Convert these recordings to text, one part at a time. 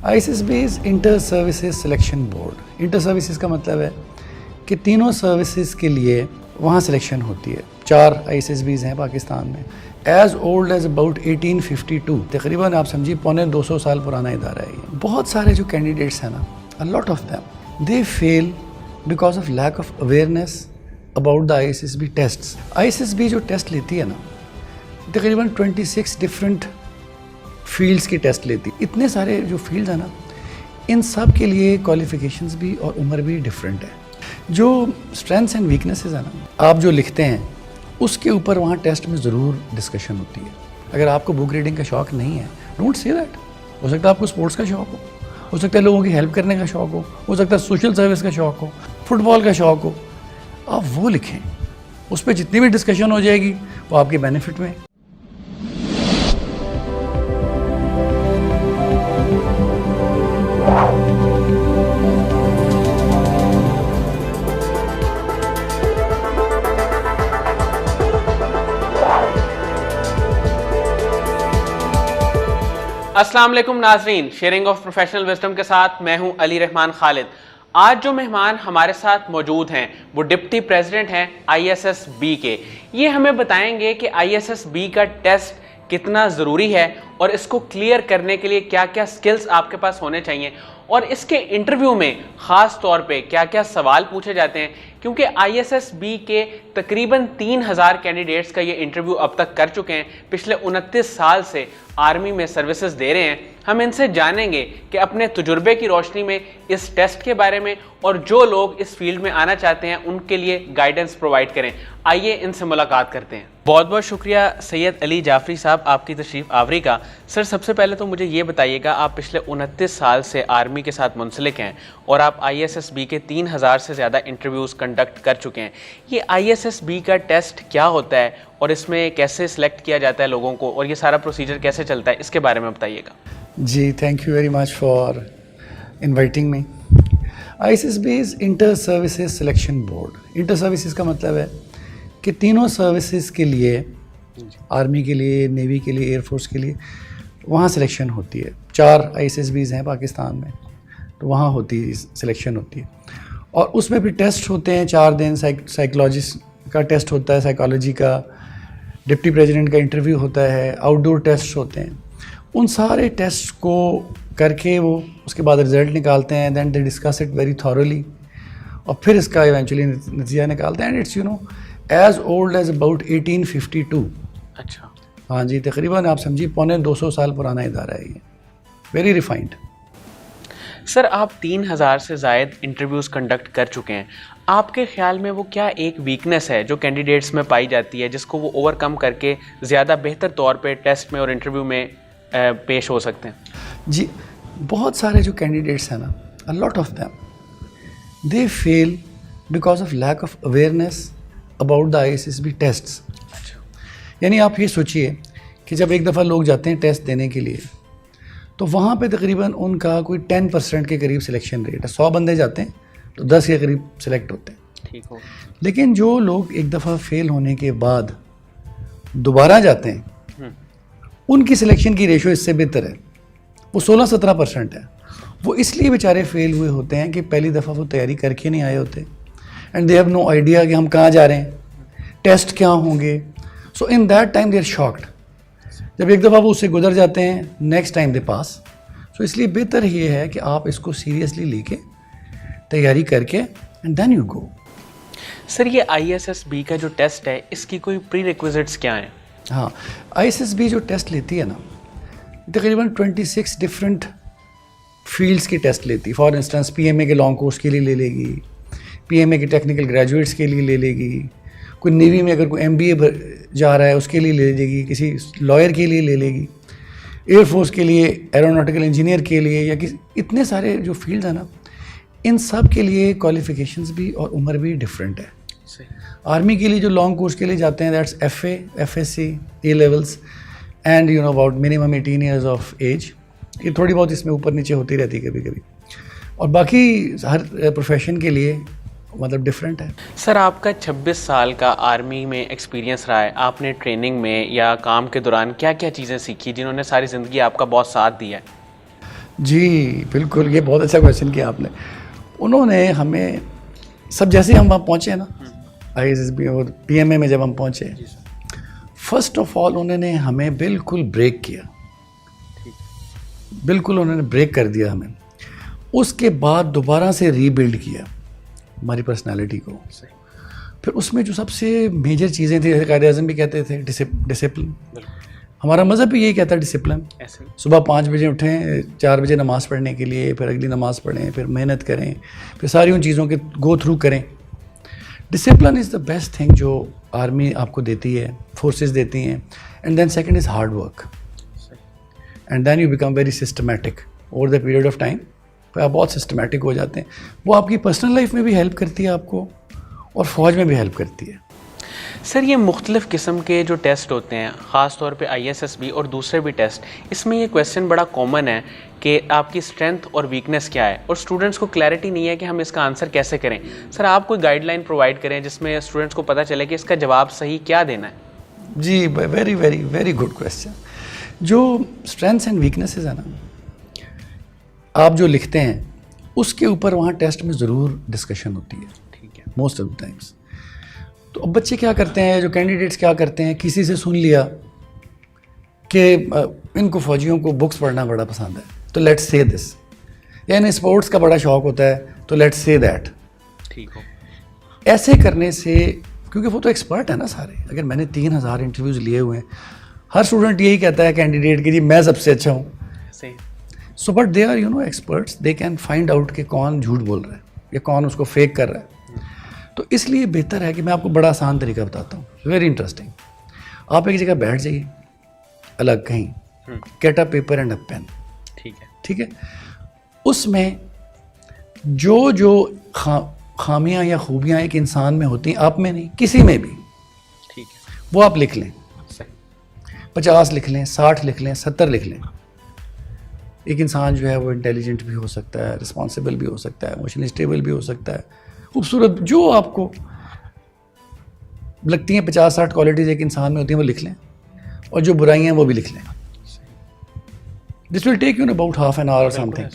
ISSB is inter services selection board. Inter services का मतलब है कि तीनों सर्विसेज के लिए वहाँ सिलेक्शन होती है। 4 ISSBs हैं पाकिस्तान में। एज ओल्ड एज अबाउट 1852, तकरीबन आप समझिए 250 साल पुराना इदारा है ये। बहुत सारे जो कैंडिडेट्स हैं ना, a lot of them they fail because of lack of awareness about the ISSB tests. ISSB जो टेस्ट लेती है ना, तकरीबन 26 डिफरेंट फील्ड्स की टेस्ट लेती। इतने सारे जो फील्ड्स हैं ना, इन सब के लिए क्वालिफिकेशंस भी और उम्र भी डिफरेंट है। जो स्ट्रेंथ्स एंड वीकनेसेस है ना, आप जो लिखते हैं उसके ऊपर वहाँ टेस्ट में ज़रूर डिस्कशन होती है। अगर आपको बुक रीडिंग का शौक़ नहीं है, डोंट से दैट। हो सकता है आपको स्पोर्ट्स का शौक़ हो सकता है लोगों की हेल्प करने का शौक़ हो सकता है सोशल सर्विस का शौक़ हो, फुटबॉल का शौक़ हो, आप वो लिखें। उस पर जितनी भी डिस्कशन हो जाएगी वो आपके बेनिफिट में। अस्सलाम वालेकुम नाजरीन, शेयरिंग ऑफ प्रोफेशनल विजडम के साथ मैं हूं अली रहमान खालिद। आज जो मेहमान हमारे साथ मौजूद हैं वो डिप्टी प्रेसिडेंट हैं ISSB के। ये हमें बताएंगे कि ISSB का टेस्ट कितना ज़रूरी है और इसको क्लियर करने के लिए क्या क्या स्किल्स आपके पास होने चाहिए और इसके इंटरव्यू में ख़ास तौर पे क्या क्या सवाल पूछे जाते हैं, क्योंकि ISSB के तकरीबन 3000 कैंडिडेट्स का ये इंटरव्यू अब तक कर चुके हैं। पिछले 29 साल से आर्मी में सर्विसेज दे रहे हैं। हम इनसे जानेंगे कि अपने तजुर्बे की रोशनी में इस टेस्ट के बारे में और जो लोग इस फील्ड में आना चाहते हैं उनके लिए गाइडेंस प्रोवाइड करें। आइए इनसे मुलाकात करते हैं। बहुत बहुत शुक्रिया सैयद अली जाफरी साहब आपकी तशरीफ़ आवरी का। सर, सबसे पहले तो मुझे ये बताइएगा, आप पिछले 29 साल से आर्मी के साथ मुंसलिक हैं और आप ISSB के 3000 से ज़्यादा इंटरव्यूज़ कंडक्ट कर चुके हैं। ये ISSB का टेस्ट क्या होता है और इसमें कैसे सिलेक्ट किया जाता है लोगों को और ये सारा प्रोसीजर कैसे चलता है, इसके बारे में बताइएगा। जी, thank you very much for inviting me. ISSB is inter services selection board. Inter services का मतलब है कि तीनों सर्विसेज के लिए, आर्मी के लिए, नेवी के लिए, एयरफोर्स के लिए वहाँ सिलेक्शन होती है। 4 ISSBs हैं पाकिस्तान में, तो वहाँ होती है सिलेक्शन होती है और उसमें भी टेस्ट होते हैं 4 दिन। साइकोलॉजिस्ट का टेस्ट होता है, साइकोलॉजी का, डिप्टी प्रेसिडेंट का इंटरव्यू होता है, आउटडोर टेस्ट होते हैं। उन सारे टेस्ट को करके वो उसके बाद रिज़ल्ट निकालते हैं। Then they discuss it very thoroughly और फिर इसका इवेंचुअली नतीजा निकालते हैं। And it's as old as about 1852। अच्छा, हाँ जी, तकरीबन आप समझिए 250 साल पुराना इदारा है ये। Very refined. सर, आप 3000 से ज़ायद इंटरव्यूज़ कंडक्ट कर चुके हैं। आपके ख़्याल में वो क्या एक वीकनेस है जो कैंडिडेट्स में पाई जाती है जिसको वो ओवरकम करके ज़्यादा बेहतर तौर पे टेस्ट में और इंटरव्यू में पेश हो सकते हैं? जी, बहुत सारे जो कैंडिडेट्स हैं ना, a lot of them they fail because of lack of awareness about the ISSB tests. यानी आप ये सोचिए कि जब एक दफ़ा लोग जाते हैं टेस्ट देने के लिए, तो वहाँ पे तकरीबन उनका कोई 10% के करीब सिलेक्शन रेट है। 100 बंदे जाते हैं तो 10 के करीब सिलेक्ट होते हैं। ठीक हो। लेकिन जो लोग एक दफ़ा फेल होने के बाद दोबारा जाते हैं, उनकी सिलेक्शन की रेशो इससे बेहतर है। वो 16-17% है। वो इसलिए बेचारे फेल हुए होते हैं कि पहली दफ़ा वो तैयारी करके नहीं आए होते and they have no idea कि हम कहाँ जा रहे हैं, टेस्ट क्या होंगे। So in that time they are shocked. जब एक दफ़ा वो उससे गुजर जाते हैं, नेक्स्ट टाइम दे पास। सो इसलिए बेहतर ये है कि आप इसको सीरियसली लेके तैयारी करके and then you go. Sir, ये ISSB का जो टेस्ट है इसकी कोई प्री रिक्विजिट्स क्या हैं? हाँ, ISSB जो टेस्ट लेती है ना, तकरीबन 26 डिफरेंट फील्ड्स की टेस्ट लेती है। फॉर इंस्टेंस PMA के लॉन्ग कोर्स के लिए ले लेगी, PMA के टेक्निकल ग्रेजुएट्स के लिए ले लेगी, कोई नेवी में अगर कोई MBA जा रहा है उसके लिए ले लेगी, किसी लॉयर के लिए ले लेगी, एयरफोर्स के लिए, एरोनॉटिकल इंजीनियर के लिए, या किसी, इतने सारे जो फील्ड्स हैं ना, इन सब के लिए क्वालिफिकेशंस भी और उम्र भी डिफरेंट है। आर्मी के लिए जो लॉन्ग कोर्स के लिए जाते हैं, that's FA, FSC, A levels and you know about minimum 18 years of age. ये थोड़ी बहुत इसमें ऊपर नीचे होती रहती है कभी कभी, और बाकी हर प्रोफेशन के लिए मतलब डिफरेंट है। सर, आपका 26 साल का आर्मी में एक्सपीरियंस रहा है। आपने ट्रेनिंग में या काम के दौरान क्या क्या चीज़ें सीखी जिन्होंने सारी ज़िंदगी आपका बहुत साथ दिया है? जी बिल्कुल, ये बहुत अच्छा क्वेश्चन किया आपने। उन्होंने हमें सब, जैसे हम वहाँ पहुँचे ना ISSB और PMA में जब हम पहुँचे, फर्स्ट ऑफ ऑल उन्होंने हमें बिल्कुल ब्रेक किया, बिल्कुल उन्होंने ब्रेक कर दिया हमें। उसके बाद दोबारा से रीबिल्ड किया हमारी पर्सनालिटी को। फिर उसमें जो सबसे मेजर चीज़ें थी, कायदे आज़म भी कहते थे डिसिप्लिन, हमारा मज़हब भी यही कहता है डिसिप्लिन। सुबह 5 बजे उठें, 4 बजे नमाज़ पढ़ने के लिए, फिर अगली नमाज़ पढ़ें, फिर मेहनत करें, फिर सारी उन चीज़ों के गो थ्रू करें। Discipline is the best thing जो आर्मी आपको देती है, फोर्सेस देती हैं। And then second is hard work, and then you become very systematic over the period of time. फिर आप बहुत सिस्टमेटिक हो जाते हैं। वो आपकी पर्सनल लाइफ में भी हेल्प करती है आपको, और फ़ौज में भी हेल्प करती है। सर, ये मुख्तलिफ़ किस्म के जो टेस्ट होते हैं, ख़ास तौर पे ISSB और दूसरे भी टेस्ट, इसमें ये क्वेश्चन बड़ा कॉमन है कि आपकी स्ट्रेंथ और वीकनेस क्या है, और स्टूडेंट्स को क्लैरिटी नहीं है कि हम इसका आंसर कैसे करें। सर, आप कोई गाइडलाइन प्रोवाइड करें जिसमें स्टूडेंट्स को पता चले कि इसका जवाब सही क्या देना है। जी, very very very good question. जो स्ट्रेंथ्स एंड वीकनेसेस है ना, आप जो लिखते हैं उसके ऊपर वहाँ टेस्ट में ज़रूर डिस्कशन होती है, ठीक है, मोस्ट ऑफ द टाइम्स। तो अब बच्चे क्या करते हैं, जो कैंडिडेट्स क्या करते हैं, किसी से सुन लिया कि इनको फ़ौजियों को बुक्स पढ़ना बड़ा पसंद है, तो लेट्स से दिस, या इन्हें स्पोर्ट्स का बड़ा शौक़ होता है, तो लेट्स से दैट। ठीक हो, ऐसे करने से, क्योंकि वो तो एक्सपर्ट है ना सारे। अगर मैंने 3000 इंटरव्यूज़ लिए हुए हैं, हर स्टूडेंट यही कहता है कैंडिडेट कि जी मैं सबसे अच्छा हूँ। सही। So but they are experts, they can find out कि कौन झूठ बोल रहा है या कौन उसको फेक कर रहा है। तो इसलिए बेहतर है कि मैं आपको बड़ा आसान तरीका बताता हूँ, वेरी इंटरेस्टिंग। आप एक जगह बैठ जाइए, अलग कहीं, get a paper and a pen, ठीक है। उसमें जो जो खामियां या खूबियां एक इंसान में होती हैं, आप में नहीं, किसी में भी, ठीक है, वो आप लिख लें। 50 लिख लें, 60 लिख लें, 70 लिख लें। एक इंसान जो है वो इंटेलिजेंट भी हो सकता है, रिस्पॉन्सिबल भी हो सकता है, इमोशनली स्टेबल भी हो सकता है, खूबसूरत, जो आपको लगती हैं 50-60 क्वालिटीज़ एक इंसान में होती हैं, वो लिख लें। और जो बुराइयां हैं वो भी लिख लें। This will take you about half an hour और समथिंग।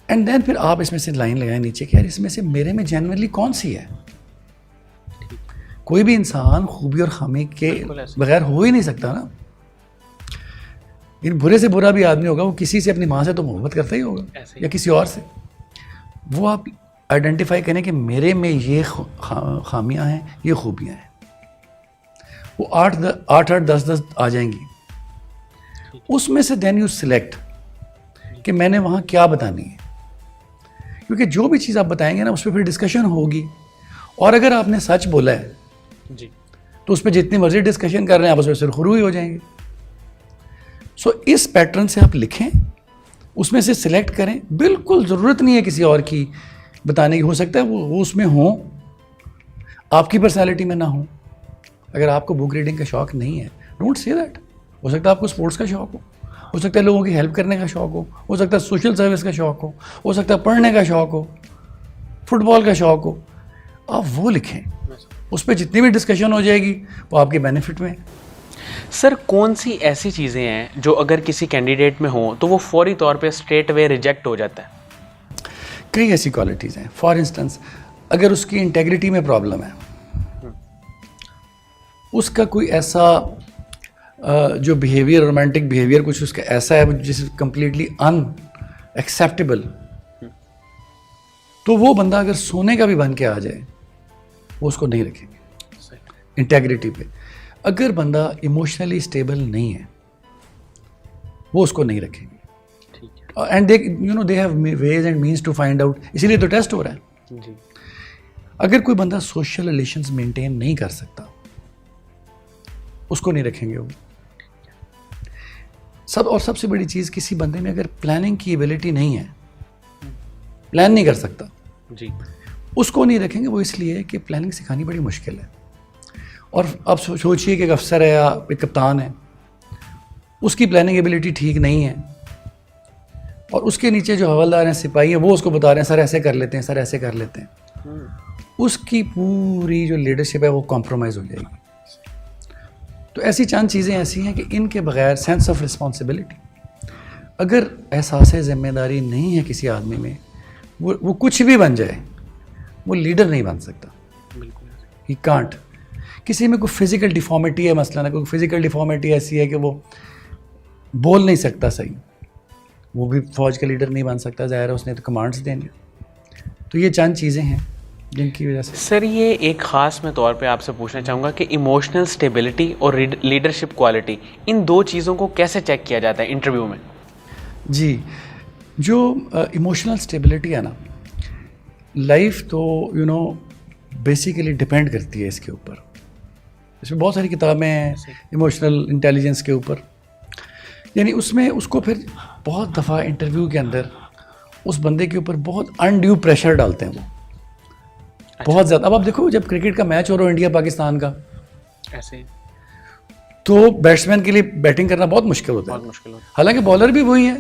एंड देन फिर आप इसमें से लाइन लगाएं नीचे कि यार इसमें से मेरे में जेन्युइनली कौन सी है। कोई भी इंसान खूबी और खामी के बगैर हो ही नहीं सकता ना। इन बुरे से बुरा भी आदमी होगा, वो किसी से, अपनी माँ से तो मोहब्बत करता ही होगा या किसी और से। वो आप आइडेंटिफाई करें कि मेरे में ये खामियां हैं, ये खूबियां हैं। वो 8-8 10-10 आ जाएंगी। उसमें से देन यू सिलेक्ट कि मैंने वहाँ क्या बतानी है, क्योंकि जो भी चीज़ आप बताएंगे ना उस पर फिर डिस्कशन होगी। और अगर आपने सच बोला है जी, तो उस पर जितनी मर्जी डिस्कशन कर रहे हैं आप उस पर सुरखरू ही हो जाएंगे। सो इस पैटर्न से आप लिखें, उसमें से सिलेक्ट करें। बिल्कुल ज़रूरत नहीं है किसी और की बताने की। हो सकता है वो उसमें हो, आपकी पर्सनैलिटी में ना हो। अगर आपको बुक रीडिंग का शौक़ नहीं है, डोंट से दैट। हो सकता है आपको स्पोर्ट्स का शौक़ हो सकता है लोगों की हेल्प करने का शौक़ हो सकता है सोशल सर्विस का शौक़ हो सकता है पढ़ने का शौक़ हो, फुटबॉल का शौक़ हो। आप वो लिखें, उस पर जितनी भी डिस्कशन हो जाएगी वो आपके बेनिफिट में है। सर, कौन सी ऐसी चीज़ें हैं जो अगर किसी कैंडिडेट में हो तो वो फौरी तौर पे स्ट्रेट अवे रिजेक्ट हो जाता है? कई ऐसी क्वालिटीज़ हैं। फॉर इंस्टेंस, अगर उसकी इंटेग्रिटी में प्रॉब्लम है, उसका कोई ऐसा जो बिहेवियर, रोमांटिक बिहेवियर कुछ उसका ऐसा है जिस कम्प्लीटली अनएक्सेप्टेबल, तो वो बंदा अगर सोने का भी बन के आ जाए वो उसको नहीं रखेंगे इंटेग्रिटी पे। अगर बंदा इमोशनली स्टेबल नहीं है वो उसको नहीं रखेंगे। And they have ways and means to find out, इसीलिए तो टेस्ट हो रहा है जी। अगर कोई बंदा सोशल रिलेशंस मेंटेन नहीं कर सकता उसको नहीं रखेंगे वो। सबसे बड़ी चीज़, किसी बंदे में अगर प्लानिंग की एबिलिटी नहीं है, प्लान नहीं कर सकता जी, उसको नहीं रखेंगे। वो इसलिए कि प्लानिंग सिखानी बड़ी मुश्किल है। और अब सोचिए कि एक अफसर है या एक कप्तान है, उसकी प्लानिंग एबिलिटी ठीक नहीं है, और उसके नीचे जो हवलदार हैं, सिपाही हैं, वो उसको बता रहे हैं सर ऐसे कर लेते हैं, सर ऐसे कर लेते हैं। उसकी पूरी जो लीडरशिप है वो कॉम्प्रोमाइज़ हो जाएगी। तो ऐसी चंद चीज़ें ऐसी हैं कि इनके बगैर सेंस ऑफ रिस्पॉन्सिबिलिटी, अगर एहसास ज़िम्मेदारी नहीं है किसी आदमी में, वो कुछ भी बन जाए, वो लीडर नहीं बन सकता। बिल्कुल ही कांट। किसी में कोई फिजिकल डिफॉर्मिटी है, मसलन कोई फिजिकल डिफॉर्मिटी ऐसी है कि वो बोल नहीं सकता सही, वो भी फौज का लीडर नहीं बन सकता, ज़ाहिर है उसने तो कमांड्स देंगे। तो ये चंद चीज़ें हैं जिनकी वजह से। सर ये एक ख़ास मैं तौर पे आपसे पूछना चाहूँगा कि इमोशनल स्टेबिलिटी और लीडरशिप क्वालिटी, इन दो चीज़ों को कैसे चेक किया जाता है इंटरव्यू में? जी, जो इमोशनल स्टेबिलिटी है ना, लाइफ तो बेसिकली डिपेंड करती है इसके ऊपर। इसमें बहुत सारी किताबें हैं इमोशनल इंटेलिजेंस के ऊपर, यानी उसमें उसको फिर बहुत दफ़ा इंटरव्यू के अंदर उस बंदे के ऊपर बहुत अनड्यू प्रेशर डालते हैं वो। बहुत ज़्यादा। अब आप देखो, जब क्रिकेट का मैच हो रहा हो इंडिया पाकिस्तान का, ऐसे तो बैट्समैन के लिए बैटिंग करना बहुत मुश्किल होता है। बहुत मुश्किल होता हालांकि बॉलर भी वही है,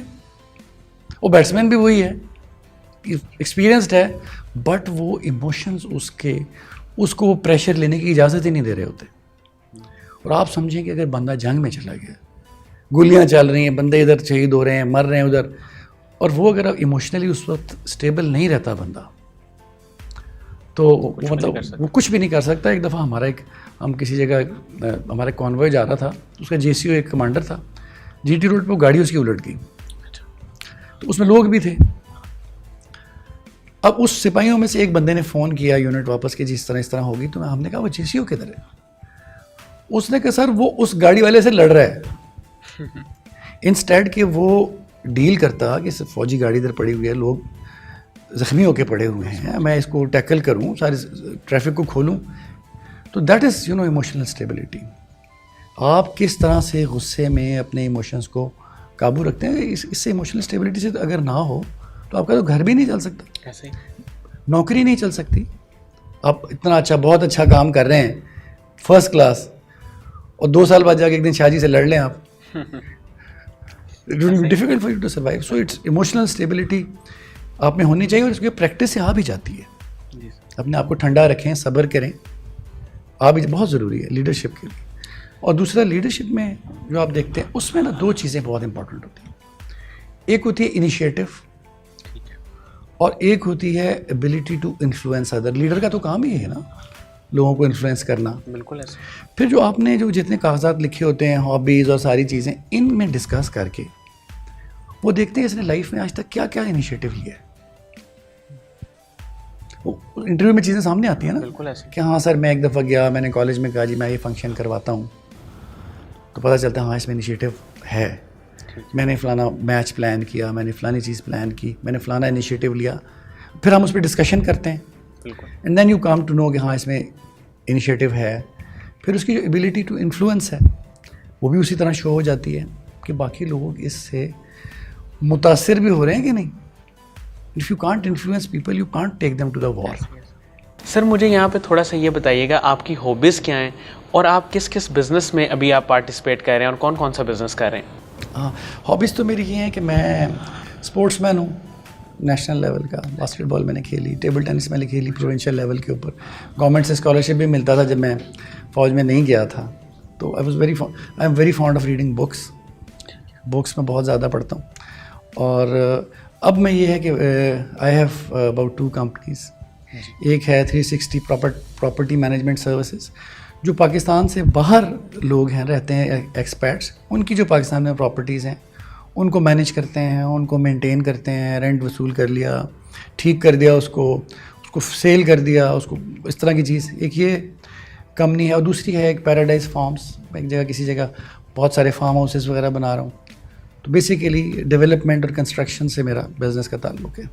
वो बैट्समैन भी वही है, एक्सपीरियंस्ड है, बट वो इमोशंस उसको वो प्रेशर लेने की इजाज़त ही नहीं दे रहे होते। और आप समझें कि अगर बंदा जंग में चला गया, गोलियां चल रही हैं, बंदे इधर शहीद हो रहे हैं, मर रहे हैं उधर, और वो अगर इमोशनली उस वक्त स्टेबल नहीं रहता बंदा, तो मतलब वो कुछ भी नहीं कर सकता। एक दफ़ा हम किसी जगह, हमारा कॉन्वॉय जा रहा था, उसका JCO एक कमांडर था, GT रोड पे वो गाड़ी उसकी उलट गई, तो उसमें लोग भी थे। अब उस सिपाहियों में से एक बंदे ने फ़ोन किया यूनिट वापस कि इस तरह होगी, तो हमने कहा वो JCO किधर है? उसने कहा सर वो उस गाड़ी वाले से लड़ रहा है। इंस्टेड कि वो डील करता कि फौजी गाड़ी इधर पड़ी हुई है, लोग ज़ख्मी होके पड़े हुए हैं, मैं इसको टैकल करूं, सारी ट्रैफिक को खोलूं, तो दैट इज़ इमोशनल स्टेबिलिटी। आप किस तरह से गुस्से में अपने इमोशंस को काबू रखते हैं, इससे इमोशनल स्टेबिलिटी से अगर ना हो तो आपका तो घर भी नहीं चल सकता, ऐसे नौकरी नहीं चल सकती। आप इतना अच्छा, बहुत अच्छा काम कर रहे हैं, फर्स्ट क्लास, और 2 साल बाद जाके एक दिन शादी से लड़ लें आप, it will be difficult for you to survive. So it's emotional stability आप में होनी चाहिए, और इसकी प्रैक्टिस से आ भी जाती है। अपने आप को ठंडा रखें, सब्र करें, आ भी बहुत ज़रूरी है लीडरशिप के लिए। और दूसरा, लीडरशिप में जो आप देखते हैं उसमें ना 2 चीज़ें बहुत इंपॉर्टेंट होती हैं। एक होती है इनिशिएटिव, और एक होती है ability to influence other. Leader का तो काम ही है ना, लोगों को इन्फ्लुएंस करना। बिल्कुल ऐसे। फिर जो आपने जितने कागजात लिखे होते हैं, हॉबीज़ और सारी चीज़ें, इनमें डिस्कस करके वो देखते हैं इसने लाइफ में आज तक क्या क्या इनिशिएटिव लिया है। इंटरव्यू में चीज़ें सामने आती हैं ना, बिल्कुल ऐसे कि हाँ सर मैं एक दफ़ा गया, मैंने कॉलेज में कहा जी मैं ये फंक्शन करवाता हूँ, तो पता चलता है हाँ इसमें इनिशिएटिव है, मैंने फ़लाना मैच प्लान किया, मैंने फ़लानी चीज़ प्लान की, मैंने फ़लाना इनिशिएटिव लिया। फिर हम उस पर डिस्कशन करते हैं, and then you come to know कि हाँ इसमें इनिशिएटिव है। फिर उसकी जो एबिलिटी टू इन्फ्लुएंस है वो भी उसी तरह शो हो जाती है कि बाकी लोग इससे मुतासिर भी हो रहे हैं कि नहीं। If you can't influence people, you can't take them to the war. Sir मुझे यहाँ पे थोड़ा सा ये बताइएगा, आपकी हॉबीज़ क्या हैं और आप किस किस बिज़नेस में अभी आप पार्टिसिपेट कर रहे हैं और कौन कौन सा बिज़नेस कर रहे हैं? हाँ, हॉबीज़ तो मेरी ये हैं कि मैं स्पोर्ट्समैन हूँ, नेशनल लेवल का बास्केटबॉल मैंने खेली, टेबल टेनिस मैंने खेली प्रोविंशियल लेवल के ऊपर, गवर्नमेंट से स्कॉलरशिप भी मिलता था जब मैं फ़ौज में नहीं गया था। तो I am very fond of reading books में बहुत ज़्यादा पढ़ता हूँ। और अब मैं ये है कि आई हैव अबाउट 2 कंपनीज़। एक है 360 प्रॉपर्टी मैनेजमेंट सर्विसेज, जो पाकिस्तान से बाहर लोग हैं, रहते हैं एक्सपर्ट्स, उनकी जो पाकिस्तान में प्रॉपर्टीज़ हैं उनको मैनेज करते हैं, उनको मेंटेन करते हैं, रेंट वसूल कर लिया, ठीक कर दिया, उसको सेल कर दिया, उसको इस तरह की चीज़। एक ये कंपनी है, और दूसरी है एक पैराडाइज फार्म्स। मैं एक जगह किसी जगह बहुत सारे फार्म हाउसेस वगैरह बना रहा हूँ। तो बेसिकली डेवलपमेंट और कंस्ट्रक्शन से मेरा बिज़नेस का ताल्लुक़ है।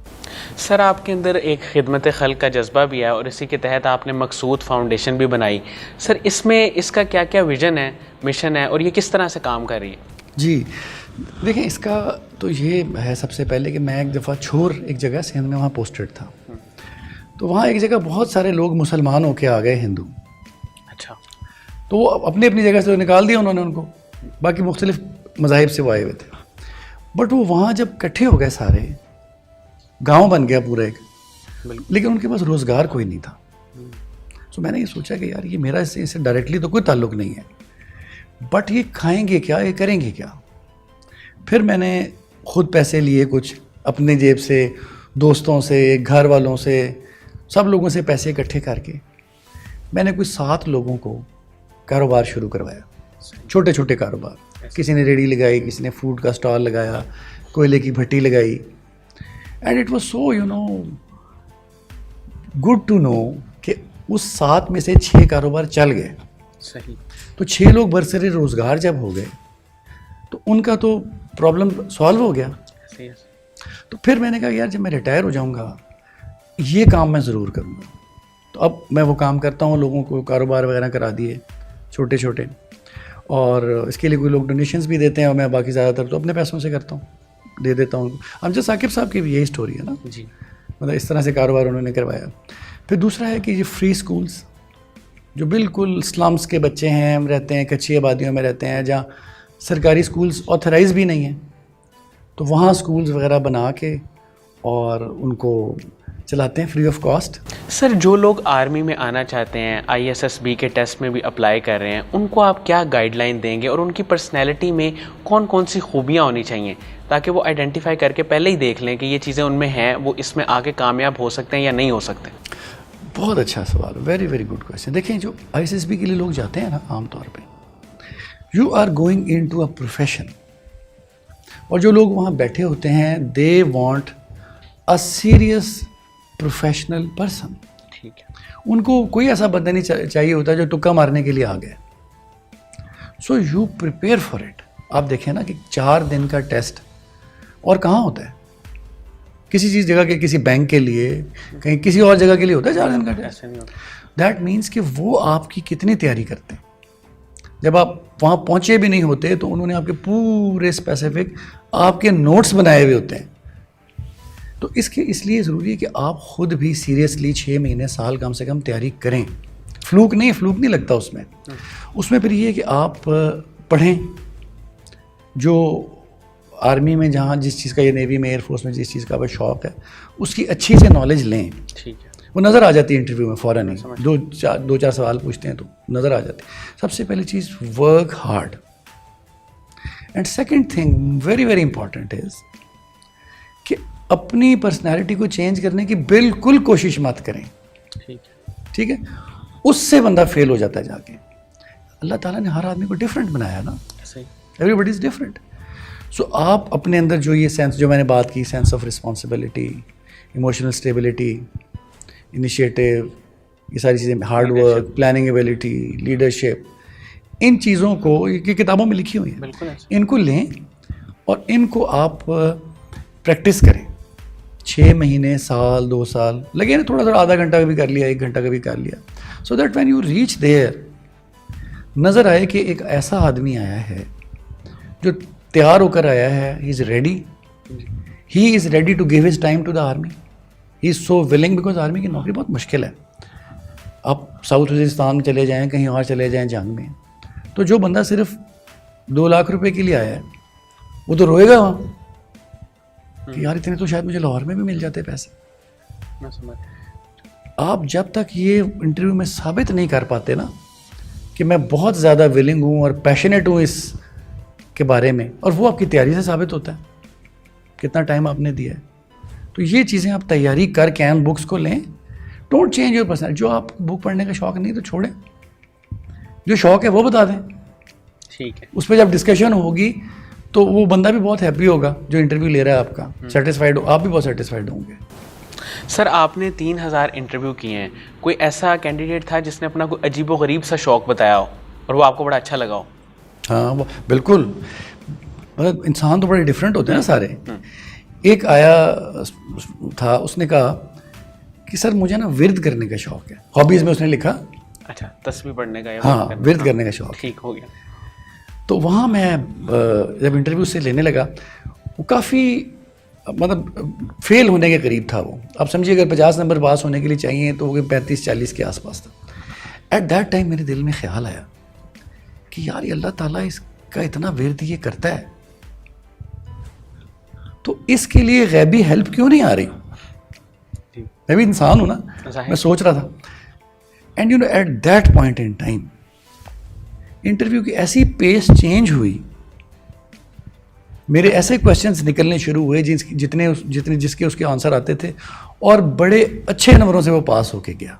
सर आपके अंदर एक खिदमत खल्क़ का जज्बा भी है और इसी के तहत आपने मकसूद फाउंडेशन भी बनाई। सर इसमें इसका क्या क्या विज़न है, मिशन है और ये किस तरह से काम कर रही है? जी देखिए, इसका तो ये है सबसे पहले कि मैं एक दफ़ा छोर एक जगह सिंध में वहाँ पोस्टेड था, तो वहाँ एक जगह बहुत सारे लोग मुसलमान होके आ गए, हिंदू। अच्छा। तो वो अपनी अपनी जगह से निकाल दिया उन्होंने उनको, बाकी मुख्तलिफ मज़ाहिब से वो आए हुए थे। बट वो वहाँ जब इकट्ठे हो गए सारे, गांव बन गया पूरा एक, लेकिन उनके पास रोज़गार कोई नहीं था। तो मैंने ये सोचा कि यार ये मेरा इससे डायरेक्टली तो कोई ताल्लुक़ नहीं है, बट ये खाएंगे क्या, ये करेंगे क्या। फिर मैंने खुद पैसे लिए कुछ अपने जेब से, दोस्तों से, घर वालों से, सब लोगों से पैसे इकट्ठे करके मैंने कुछ 7 लोगों को कारोबार शुरू करवाया, छोटे छोटे कारोबार। किसी ने रेडी लगाई, किसी ने फूड का स्टॉल लगाया, कोयले की भट्टी लगाई। And it was so good to know कि उस 7 में से 6 कारोबार चल गए। सही। तो 6 लोग बरसरे रोज़गार जब हो गए तो उनका तो प्रॉब्लम सॉल्व हो गया। सही। तो फिर मैंने कहा यार जब मैं रिटायर हो जाऊंगा ये काम मैं ज़रूर करूंगा। तो अब मैं वो काम करता हूँ, लोगों को कारोबार वगैरह करा दिए छोटे छोटे, और इसके लिए कोई लोग डोनेशंस भी देते हैं और मैं बाकी ज़्यादातर तो अपने पैसों से करता हूँ, दे देता हूँ। अमजद साकिब साहब की भी यही स्टोरी है ना जी। मतलब इस तरह से कारोबार उन्होंने करवाया। फिर दूसरा है कि ये फ्री स्कूल्स जो बिल्कुल स्लम्स के बच्चे हैं, हम रहते हैं कच्ची आबादियों में रहते हैं जहाँ सरकारी स्कूल्स ऑथराइज भी नहीं हैं, तो वहाँ स्कूल्स वगैरह बना के और उनको चलाते हैं फ्री ऑफ कॉस्ट। सर जो लोग आर्मी में आना चाहते हैं, ISSB के टेस्ट में भी अप्लाई कर रहे हैं, उनको आप क्या गाइडलाइन देंगे और उनकी पर्सनैलिटी में कौन कौन सी खूबियाँ होनी चाहिए ताकि वो आइडेंटिफाई करके पहले ही देख लें कि ये चीज़ें उनमें हैं, वो इसमें आगे कामयाब हो सकते हैं या नहीं हो सकते? बहुत अच्छा सवाल, वेरी वेरी गुड क्वेश्चन। देखें जो ISSB के लिए लोग जाते हैं ना, आमतौर पे you are going into a profession, और जो लोग वहाँ बैठे होते हैं they want a serious professional person. ठीक है। उनको कोई ऐसा बंदा नहीं चाहिए होता जो तुक्का मारने के लिए आ गया। So you prepare for it. आप देखें ना कि 4 दिन का टेस्ट और कहाँ होता है, किसी चीज़ जगह के, किसी बैंक के लिए, कहीं किसी और जगह के लिए होता है 4 दिन का टेस्ट। दैट मीन्स कि वो आपकी कितनी तैयारी करते हैं। जब आप वहाँ पहुँचे भी नहीं होते तो उन्होंने आपके पूरे स्पेसिफिक आपके नोट्स बनाए हुए होते हैं। तो इसलिए ज़रूरी है कि आप ख़ुद भी सीरियसली 6 महीने साल कम से कम तैयारी करें। फ्लूक नहीं लगता उसमें फिर ये है कि आप पढ़ें, जो आर्मी में जहाँ जिस चीज़ का, ये नेवी में, एयरफोर्स में जिस चीज़ का शौक़ है उसकी अच्छी से नॉलेज लें। ठीक है। वो नज़र आ जाती है इंटरव्यू में फ़ौरन ही, 2-4 सवाल पूछते हैं तो नज़र आ जाती है। सबसे पहली चीज़ work hard, and second thing very very important is कि अपनी पर्सनैलिटी को चेंज करने की बिल्कुल कोशिश मत करें। ठीक है। उससे बंदा फेल हो जाता है जाके। अल्लाह ताला ने हर आदमी को डिफरेंट बनाया ना, एवरीबडी इज़ डिफरेंट। सो आप अपने अंदर जो ये सेंस, जो मैंने बात की, sense of responsibility, emotional stability, initiative, ये सारी चीज़ें, hard work, planning ability, leadership, इन चीज़ों को ये किताबों में लिखी हुई हैं, इनको लें और इनको आप प्रैक्टिस करें। 6 महीने, साल, 2 साल लगे ना, थोड़ा आधा घंटा का भी कर लिया, 1 घंटा का भी कर लिया, so that when you reach there नज़र आए कि एक ऐसा आदमी आया है जो तैयार होकर आया है, he is ready to give his time to the army, he is so willing, because army की नौकरी बहुत मुश्किल है। आप साउथ वजीरिस्तान में चले जाएँ, कहीं और चले जाएँ जंग में, तो जो बंदा सिर्फ 2 लाख रुपए के लिए आया है वो तो रोएगा वहाँ कि यार इतने तो शायद मुझे लाहौर में भी मिल जाते पैसे। आप जब तक ये इंटरव्यू में साबित नहीं कर पाते ना कि मैं बहुत ज़्यादा विलिंग हूँ और पैशनेट हूँ इस के बारे में, और वो आपकी तैयारी से साबित होता है कितना टाइम आपने दिया है। तो ये चीज़ें आप तैयारी करके एन बुक्स को लें। Don't change your personality. जो आप बुक पढ़ने का शौक़ नहीं तो छोड़ें, जो शौक़ है वो बता दें। ठीक है। उस पर जब डिस्कशन होगी तो वो बंदा भी बहुत हैप्पी होगा जो इंटरव्यू ले रहा है आपका, सेटिस्फाइड हो, आप भी बहुत सेटिस्फाइड होंगे। सर आपने 3000 इंटरव्यू किए हैं, कोई ऐसा कैंडिडेट था जिसने अपना कोई अजीबो गरीब सा शौक़ बताया हो और वो आपको बड़ा अच्छा लगा हो? हाँ वो बिल्कुल, मतलब इंसान तो बड़े डिफरेंट होते हैं ना सारे। एक आया था, उसने कहा कि सर मुझे ना विर्द करने का शौक़ है, हॉबीज़ में उसने लिखा। अच्छा, तस्बीह पढ़ने का? हाँ, विर्द करने का शौक़। ठीक हो गया। तो वहाँ मैं जब इंटरव्यू से लेने लगा, वो काफ़ी मतलब फेल होने के करीब था वो। आप समझिए अगर 50 नंबर पास होने के लिए चाहिए तो वो 35-40 के आसपास था। एट दैट टाइम मेरे दिल में ख्याल आया कि यार ये अल्लाह ताला इसका इतना विर्द ये करता है, तो इसके लिए गैबी हेल्प क्यों नहीं आ रही? मैं भी इंसान हूँ ना, मैं सोच रहा था। And you know at that point in time interview की ऐसी पेस चेंज हुई मेरे ऐसे क्वेश्चंस निकलने शुरू हुए जिसके उसके आंसर आते थे, और बड़े अच्छे नंबरों से वो पास होके गया।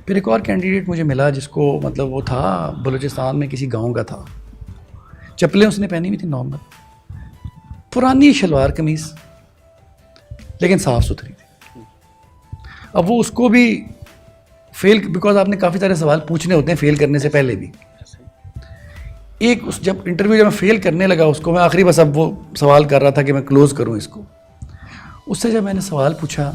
फिर एक और कैंडिडेट मुझे मिला जिसको मतलब वो था बलूचिस्तान में किसी गांव का था, चप्पलें उसने पहनी हुई थी नॉर्मल, पुरानी शलवार कमीज लेकिन साफ़ सुथरी थी। अब वो उसको भी फेल, बिकॉज आपने काफ़ी सारे सवाल पूछने होते हैं फेल करने से पहले भी। जब इंटरव्यू जब मैं फेल करने लगा उसको, मैं आखिरी बस अब वो सवाल कर रहा था कि मैं क्लोज़ करूं इसको, उससे जब मैंने सवाल पूछा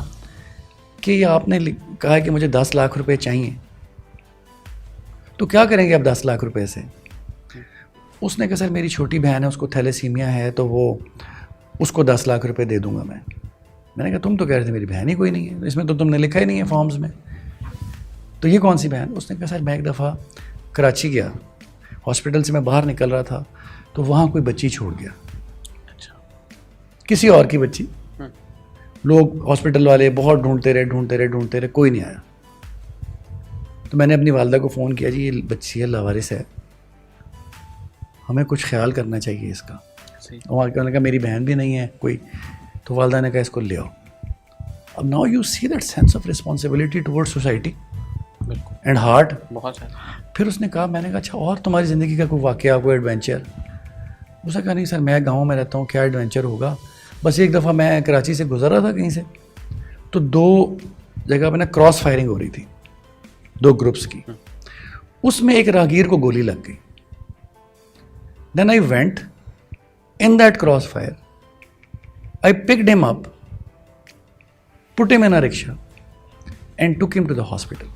कि ये आपने कहा कि मुझे 10 लाख रुपए चाहिए, तो क्या करेंगे आप 10 लाख रुपए से? उसने कहा सर मेरी छोटी बहन है, उसको थैलेसीमिया है, तो वो उसको 10 लाख रुपए दे दूंगा मैं। मैंने कहा तुम तो कह रहे थे मेरी बहन ही कोई नहीं है, इसमें तो तुमने लिखा ही नहीं है फॉर्म्स में, तो ये कौन सी बहन? उसने कहा सर मैं एक दफ़ा कराची गया, हॉस्पिटल से मैं बाहर निकल रहा था, तो वहाँ कोई बच्ची छोड़ गया। अच्छा, किसी और की बच्ची। लोग हॉस्पिटल वाले बहुत ढूंढते रहे, कोई नहीं आया। तो मैंने अपनी वालदा को फ़ोन किया, जी ये बच्ची है, लावारिस है, हमें कुछ ख्याल करना चाहिए इसका। और उन्होंने कहा मेरी बहन भी नहीं है कोई, तो वालदा ने कहा इसको ले आओ। अब now you see that sense of responsibility towards society and heart, बहुत ज़्यादा। फिर उसने कहा, मैंने कहा अच्छा और तुम्हारी ज़िंदगी का कोई वाक़या, कोई एडवेंचर? उसने कहा नहीं सर मैं गाँव में रहता हूँ, क्या एडवेंचर होगा, बस एक दफ़ा मैं कराची से गुजर रहा था कहीं से, तो 2 जगह पे ना क्रॉस फायरिंग हो रही थी 2 ग्रुप्स की, उसमें एक राहगीर को गोली लग गई। Then I went in that cross fire, I picked him up, put him in a rickshaw and took him to the hospital.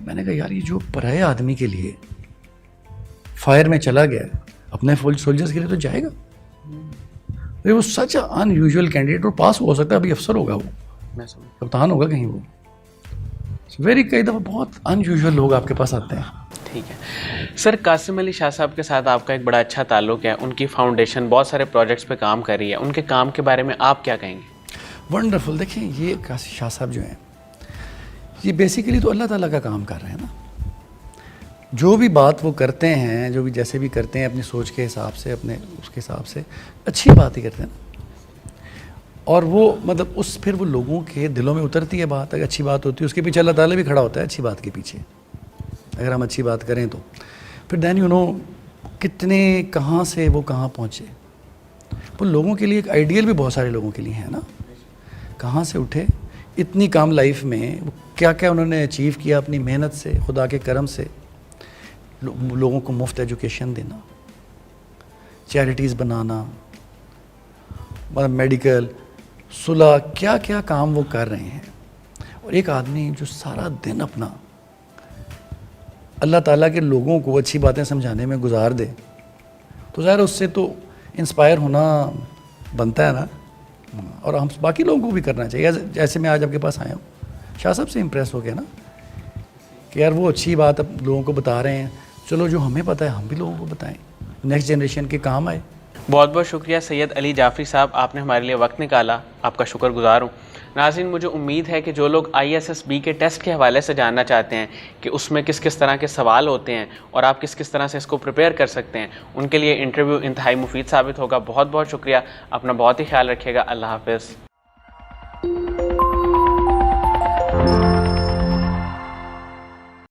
मैंने कहा यार ये जो पराये आदमी के लिए फायर में चला गया, अपने फुल सोल्जर्स के लिए तो जाएगा। वो सच अनयूजुअल कैंडिडेट, और पास हो सकता है, अभी अफसर होगा, वो कप्तान होगा कहीं, वो वेरी, कई दफ़ा बहुत अनयूजुअल लोग आपके पास आते हैं। ठीक है सर, कासिम अली शाह साहब के साथ आपका एक बड़ा अच्छा ताल्लुक़ है, उनकी फाउंडेशन बहुत सारे प्रोजेक्ट्स पे काम कर रही है, उनके काम के बारे में आप क्या कहेंगे? वंडरफुल। देखिए ये कासिम शाह साहब जो हैं, ये बेसिकली तो अल्लाह ताला का काम कर रहे हैं ना। जो भी बात वो करते हैं, जो भी जैसे भी करते हैं अपनी सोच के हिसाब से, अपने उसके हिसाब से अच्छी बात ही करते हैं ना। और वो मतलब फिर वो लोगों के दिलों में उतरती है बात, अगर अच्छी बात होती है उसके पीछे अल्लाह ताला भी खड़ा होता है अच्छी बात के पीछे, अगर हम अच्छी बात करें तो। फिर देन यू नो कितने कहाँ से वो कहाँ पहुँचे, वो लोगों के लिए एक आइडियल भी बहुत सारे लोगों के लिए है ना। कहाँ से उठे, इतनी काम लाइफ में वो क्या क्या उन्होंने अचीव किया अपनी मेहनत से, खुदा के करम से, लोगों को मुफ्त एजुकेशन देना, चैरिटीज़ बनाना, मतलब मेडिकल, सुलह, क्या क्या काम वो कर रहे हैं। और एक आदमी जो सारा दिन अपना अल्लाह ताला के लोगों को अच्छी बातें समझाने में गुजार दे, तो ज़ाहिर उससे तो इंस्पायर होना बनता है ना। और हम बाकी लोगों को भी करना चाहिए। जैसे मैं आज आपके पास आया हूँ, शाह साहब से इम्प्रेस हो गया ना कि यार वो अच्छी बात अब लोगों को बता रहे हैं, चलो जो हमें पता है हम भी लोगों को बताएं, नेक्स्ट जनरेशन के काम आए। बहुत बहुत शुक्रिया सैयद अली जाफ़री साहब, आपने हमारे लिए वक्त निकाला, आपका शुक्रगुजार हूँ। नाज़रीन, मुझे उम्मीद है कि जो लोग ISSB के टेस्ट के हवाले से जानना चाहते हैं कि उसमें किस किस तरह के सवाल होते हैं और आप किस किस तरह से इसको प्रिपेयर कर सकते हैं, उनके लिए इंटरव्यू इंतहाई मुफीद साबित होगा। बहुत बहुत शुक्रिया, अपना बहुत ही ख्याल रखिएगा। अल्लाह हाफ़िज़।